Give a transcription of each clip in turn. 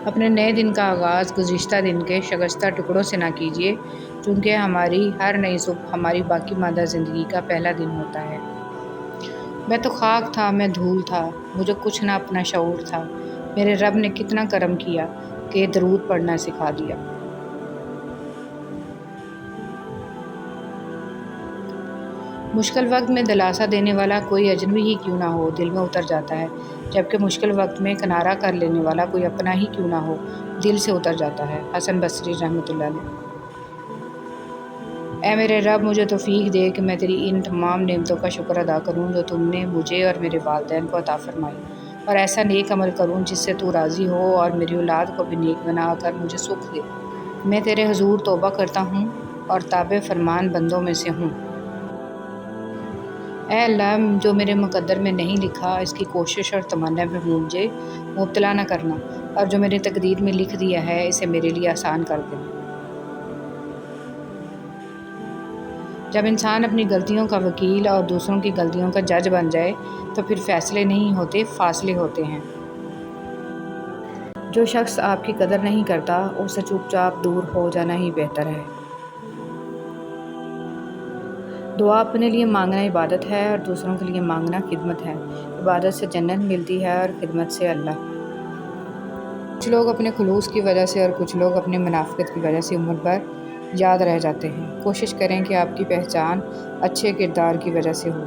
اپنے نئے دن کا آغاز گزشتہ دن کے شگفتہ ٹکڑوں سے نہ کیجیے، چونکہ ہماری ہر نئی صبح ہماری باقی ماندہ زندگی کا پہلا دن ہوتا ہے۔ میں تو خاک تھا، میں دھول تھا، مجھے کچھ نہ اپنا شعور تھا۔ میرے رب نے کتنا کرم کیا کہ درود پڑھنا سکھا دیا۔ مشکل وقت میں دلاسا دینے والا کوئی اجنبی ہی کیوں نہ ہو، دل میں اتر جاتا ہے، جبکہ مشکل وقت میں کنارہ کر لینے والا کوئی اپنا ہی کیوں نہ ہو، دل سے اتر جاتا ہے۔ حسن بصری رحمۃ اللہ علیہ۔ اے میرے رب، مجھے توفیق دے کہ میں تیری ان تمام نعمتوں کا شکر ادا کروں جو تم نے مجھے اور میرے والدین کو عطا فرمائی، اور ایسا نیک عمل کروں جس سے تو راضی ہو، اور میری اولاد کو بھی نیک بنا کر مجھے سکھ دے۔ میں تیرے حضور توبہ کرتا ہوں اور تابع فرمان بندوں میں سے ہوں۔ اے اللہ، جو میرے مقدر میں نہیں لکھا اس کی کوشش اور تمنا میں مجھے مبتلا نہ کرنا، اور جو میری تقدیر میں لکھ دیا ہے اسے میرے لیے آسان کر دینا۔ جب انسان اپنی غلطیوں کا وکیل اور دوسروں کی غلطیوں کا جج بن جائے تو پھر فیصلے نہیں ہوتے، فاصلے ہوتے ہیں۔ جو شخص آپ کی قدر نہیں کرتا اس سے چپ چاپ دور ہو جانا ہی بہتر ہے۔ دعا اپنے لیے مانگنا عبادت ہے اور دوسروں کے لیے مانگنا خدمت ہے۔ عبادت سے جنت ملتی ہے اور خدمت سے اللہ۔ کچھ لوگ اپنے خلوص کی وجہ سے اور کچھ لوگ اپنے منافقت کی وجہ سے عمر بھر یاد رہ جاتے ہیں۔ کوشش کریں کہ آپ کی پہچان اچھے کردار کی وجہ سے ہو۔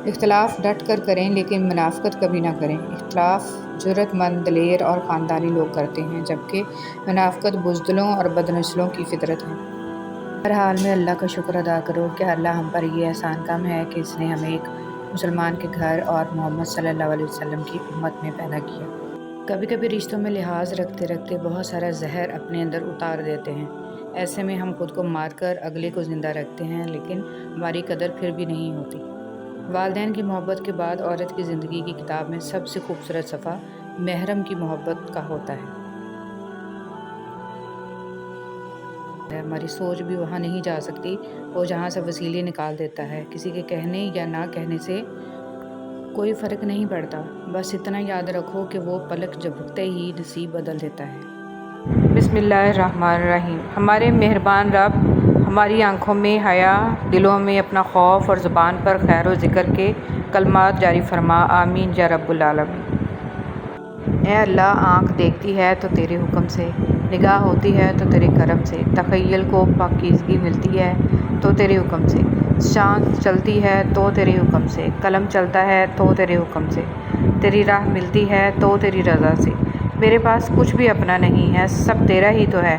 اختلاف ڈٹ کر کریں لیکن منافقت کبھی نہ کریں۔ اختلاف جرأت مند، دلیر اور خاندانی لوگ کرتے ہیں، جبکہ منافقت بزدلوں اور بدنسلوں کی فطرت ہے۔ ہر حال میں اللہ کا شکر ادا کرو کہ اللہ ہم پر یہ احسان کم ہے کہ اس نے ہمیں ایک مسلمان کے گھر اور محمد صلی اللہ علیہ وسلم کی امت میں پیدا کیا۔ کبھی کبھی رشتوں میں لحاظ رکھتے رکھتے بہت سارا زہر اپنے اندر اتار دیتے ہیں۔ ایسے میں ہم خود کو مار کر اگلے کو زندہ رکھتے ہیں، لیکن ہماری قدر پھر بھی نہیں ہوتی۔ والدین کی محبت کے بعد عورت کی زندگی کی کتاب میں سب سے خوبصورت صفحہ محرم کی محبت کا ہوتا ہے۔ ہماری سوچ بھی وہاں نہیں جا سکتی، وہ جہاں سے وسیلے نکال دیتا ہے۔ کسی کے کہنے یا نہ کہنے سے کوئی فرق نہیں پڑتا، بس اتنا یاد رکھو کہ وہ پلک جھپکتے ہی نصیب بدل دیتا ہے۔ بسم اللہ الرحمن الرحیم۔ ہمارے مہربان رب، ہماری آنکھوں میں حیا، دلوں میں اپنا خوف اور زبان پر خیر و ذکر کے کلمات جاری فرما، آمین یا رب العالمین۔ اے اللہ، آنکھ دیکھتی ہے تو تیرے حکم سے، نگاہ ہوتی ہے تو تیرے کرم سے، تخیل کو پاکیزگی ملتی ہے تو تیرے حکم سے، شان چلتی ہے تو تیرے حکم سے، قلم چلتا ہے تو تیرے حکم سے، تیری راہ ملتی ہے تو تیری رضا سے۔ میرے پاس کچھ بھی اپنا نہیں ہے، سب تیرا ہی تو ہے۔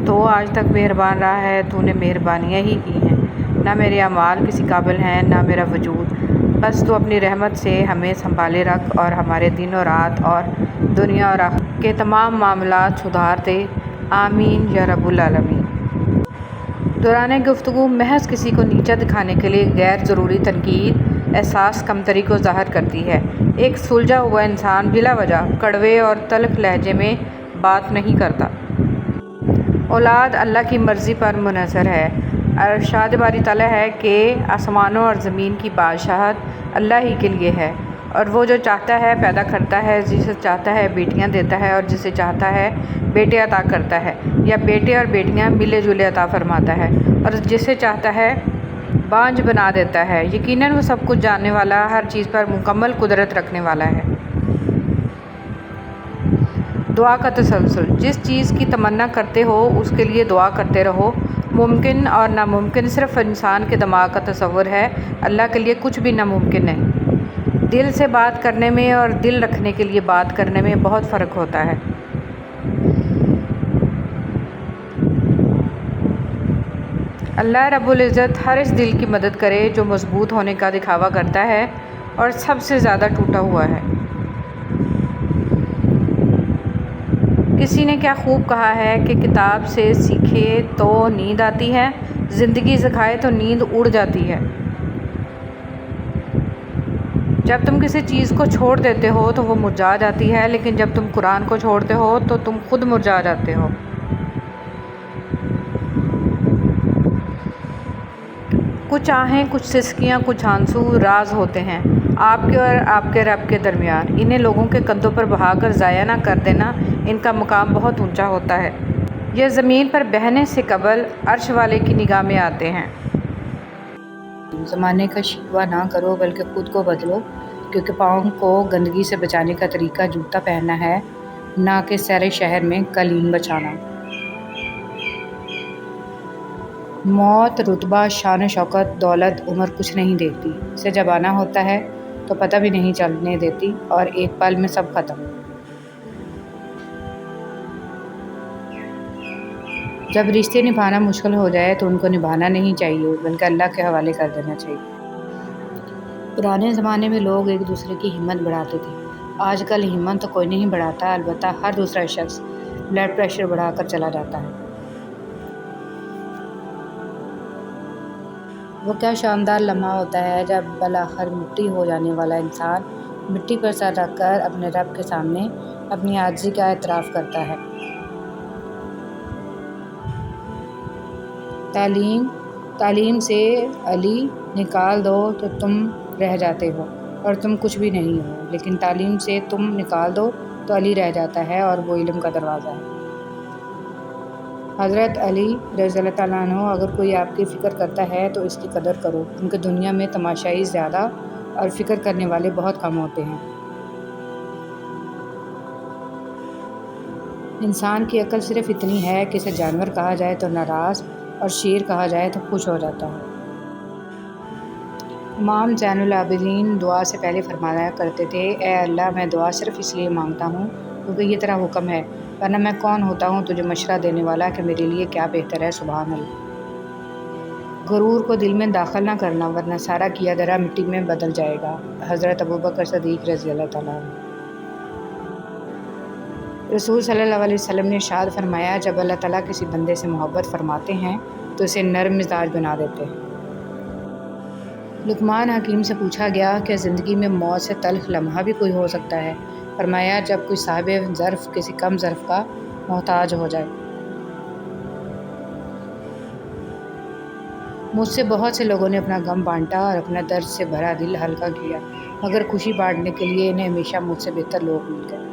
تو آج تک مہربان رہا ہے، تو نے مہربانیاں ہی کی ہیں۔ نہ میرے اعمال کسی قابل ہیں، نہ میرا وجود، بس تو اپنی رحمت سے ہمیں سنبھالے رکھ اور ہمارے دن و رات اور دنیا اور آخرت کے تمام معاملات سدھار دے، آمین یا رب العالمین۔ دوران گفتگو محض کسی کو نیچا دکھانے کے لیے غیر ضروری تنقید احساس کمتری کو ظاہر کرتی ہے۔ ایک سلجھا ہوا انسان بلا وجہ کڑوے اور تلخ لہجے میں بات نہیں کرتا۔ اولاد اللہ کی مرضی پر منحصر ہے۔ ارشاد باری تعالیٰ ہے کہ آسمانوں اور زمین کی بادشاہت اللہ ہی کے لیے ہے، اور وہ جو چاہتا ہے پیدا کرتا ہے، جسے چاہتا ہے بیٹیاں دیتا ہے اور جسے چاہتا ہے بیٹے عطا کرتا ہے، یا بیٹے اور بیٹیاں ملے جلے عطا فرماتا ہے، اور جسے چاہتا ہے بانجھ بنا دیتا ہے۔ یقیناً وہ سب کچھ جاننے والا، ہر چیز پر مکمل قدرت رکھنے والا ہے۔ دعا کا تسلسل۔ جس چیز کی تمنا کرتے ہو اس کے لیے دعا کرتے رہو۔ ممکن اور ناممکن صرف انسان کے دماغ کا تصور ہے، اللہ کے لیے کچھ بھی ناممکن نہیں۔ دل سے بات کرنے میں اور دل رکھنے کے لیے بات کرنے میں بہت فرق ہوتا ہے۔ اللہ رب العزت ہر اس دل کی مدد کرے جو مضبوط ہونے کا دکھاوا کرتا ہے اور سب سے زیادہ ٹوٹا ہوا ہے۔ کسی نے کیا خوب کہا ہے کہ کتاب سے سیکھے تو نیند آتی ہے، زندگی سکھائے تو نیند اڑ جاتی ہے۔ جب تم کسی چیز کو چھوڑ دیتے ہو تو وہ مرجھا جاتی ہے، لیکن جب تم قرآن کو چھوڑتے ہو تو تم خود مرجھا جاتے ہو۔ کچھ آہیں، کچھ سسکیاں، کچھ آنسو راز ہوتے ہیں آپ کے اور آپ کے رب کے درمیان۔ انہیں لوگوں کے کندھوں پر بہا کر ضائع نہ کر دینا، ان کا مقام بہت اونچا ہوتا ہے۔ یہ زمین پر بہنے سے قبل عرش والے کی نگاہ میں آتے ہیں۔ زمانے کا شکوہ نہ کرو بلکہ خود کو بدلو، کیونکہ پاؤں کو گندگی سے بچانے کا طریقہ جوتا پہننا ہے، نہ کہ سیر شہر میں قالین بچھانا۔ موت رتبہ، شان و شوکت، دولت، عمر کچھ نہیں دیکھتی، اسے جب آنا ہوتا ہے تو پتہ بھی نہیں چلنے دیتی اور ایک پل میں سب ختم۔ جب رشتے نبھانا مشکل ہو جائے تو ان کو نبھانا نہیں چاہیے بلکہ اللہ کے حوالے کر دینا چاہیے۔ پرانے زمانے میں لوگ ایک دوسرے کی ہمت بڑھاتے تھے، آج کل ہمت تو کوئی نہیں بڑھاتا، البتہ ہر دوسرا شخص بلڈ پریشر بڑھا کر چلا جاتا ہے۔ وہ کیا شاندار لمحہ ہوتا ہے جب بالآخر مٹی ہو جانے والا انسان مٹی پر سر رکھ کر اپنے رب کے سامنے اپنی عاجزی کا اعتراف کرتا ہے۔ تعلیم سے علی نکال دو تو تم رہ جاتے ہو اور تم کچھ بھی نہیں ہو، لیکن تعلیم سے تم نکال دو تو علی رہ جاتا ہے اور وہ علم کا دروازہ ہے۔ حضرت علی رضی اللہ تعالیٰ عنہ: اگر کوئی آپ کی فکر کرتا ہے تو اس کی قدر کرو، کیونکہ دنیا میں تماشائی زیادہ اور فکر کرنے والے بہت کم ہوتے ہیں۔ انسان کی عقل صرف اتنی ہے کہ اسے جانور کہا جائے تو ناراض اور شیر کہا جائے تو خوش ہو جاتا ہے۔ امام زین العابدین دعا سے پہلے فرمایا کرتے تھے: اے اللہ، میں دعا صرف اس لیے مانگتا ہوں کیونکہ یہ تیرا حکم ہے، ورنہ میں کون ہوتا ہوں تجھے مشورہ دینے والا کہ میرے لیے کیا بہتر ہے۔ سبحان اللہ۔ غرور کو دل میں داخل نہ کرنا ورنہ سارا کیا دھرا مٹی میں بدل جائے گا۔ حضرت ابوبکر صدیق رضی اللہ تعالیٰ عنہ۔ رسول صلی اللہ علیہ وسلم نے ارشاد فرمایا: جب اللہ تعالیٰ کسی بندے سے محبت فرماتے ہیں تو اسے نرم مزاج بنا دیتے ہیں۔ لقمان حکیم سے پوچھا گیا کہ زندگی میں موت سے تلخ لمحہ بھی کوئی ہو سکتا ہے؟ فرمایا: جب کوئی صاحب ظرف کسی کم ظرف کا محتاج ہو جائے۔ مجھ سے بہت سے لوگوں نے اپنا غم بانٹا اور اپنا درد سے بھرا دل ہلکا کیا، مگر خوشی بانٹنے کے لیے انہیں ہمیشہ مجھ سے بہتر لوگ مل گئے۔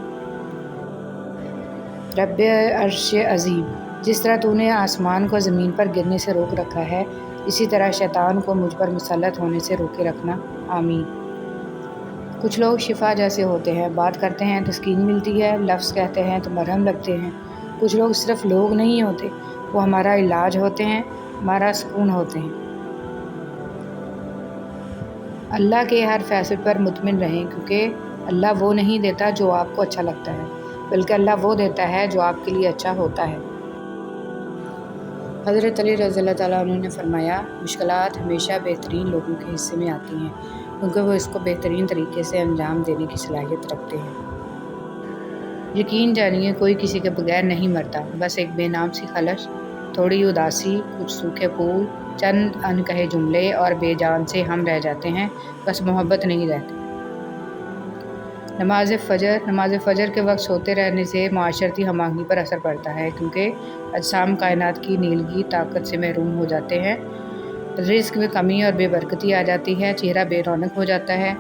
رب عرش عظیم: جس طرح تو نے آسمان کو زمین پر گرنے سے روک رکھا ہے، اسی طرح شیطان کو مجھ پر مسلط ہونے سے روکے رکھنا، آمین۔ کچھ لوگ شفا جیسے ہوتے ہیں، بات کرتے ہیں تو تسکین ملتی ہے، لفظ کہتے ہیں تو مرہم لگتے ہیں۔ کچھ لوگ صرف لوگ نہیں ہوتے، وہ ہمارا علاج ہوتے ہیں، ہمارا سکون ہوتے ہیں۔ اللہ کے ہر فیصلے پر مطمئن رہیں، کیونکہ اللہ وہ نہیں دیتا جو آپ کو اچھا لگتا ہے، بلکہ اللہ وہ دیتا ہے جو آپ کے لیے اچھا ہوتا ہے۔ حضرت علی رضی اللہ تعالیٰ عنہ نے فرمایا: مشکلات ہمیشہ بہترین لوگوں کے حصے میں آتی ہیں، کیونکہ وہ اس کو بہترین طریقے سے انجام دینے کی صلاحیت رکھتے ہیں۔ یقین جانیے، کوئی کسی کے بغیر نہیں مرتا، بس ایک بے نام سی خلش، تھوڑی اداسی، کچھ سوکھے پھول، چند انکہے جملے اور بے جان سے ہم رہ جاتے ہیں، بس محبت نہیں رہتی۔ نماز فجر کے وقت سوتے رہنے سے معاشرتی ہم آہنگی پر اثر پڑتا ہے، کیونکہ اجسام کائنات کی نیلگی طاقت سے محروم ہو جاتے ہیں، رزق میں کمی اور بے برکتی آ جاتی ہے، چہرہ بے رونق ہو جاتا ہے۔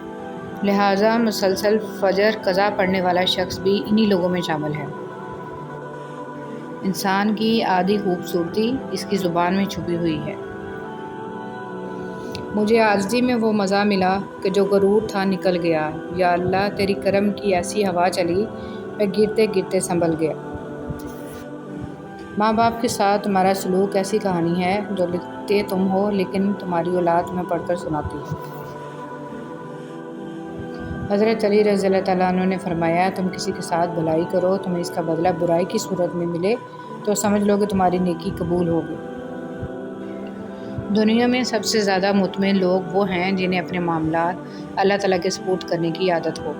لہٰذا مسلسل فجر قضا پڑھنے والا شخص بھی انہی لوگوں میں شامل ہے۔ انسان کی آدھی خوبصورتی اس کی زبان میں چھپی ہوئی ہے۔ مجھے عاجزی میں وہ مزہ ملا کہ جو غرور تھا نکل گیا۔ یا اللہ، تیری کرم کی ایسی ہوا چلی، میں گرتے گرتے سنبھل گیا۔ ماں باپ کے ساتھ تمہارا سلوک ایسی کہانی ہے جو لکھتے تم ہو لیکن تمہاری اولاد تمہیں پڑھ کر سناتی ہے۔ حضرت علی رضی اللہ تعالیٰ عنہ نے فرمایا: تم کسی کے ساتھ بھلائی کرو، تمہیں اس کا بدلہ برائی کی صورت میں ملے تو سمجھ لو کہ تمہاری نیکی قبول ہو گئی۔ دنیا میں سب سے زیادہ مطمئن لوگ وہ ہیں جنہیں اپنے معاملات اللہ تعالیٰ کے سپرد کرنے کی عادت ہو۔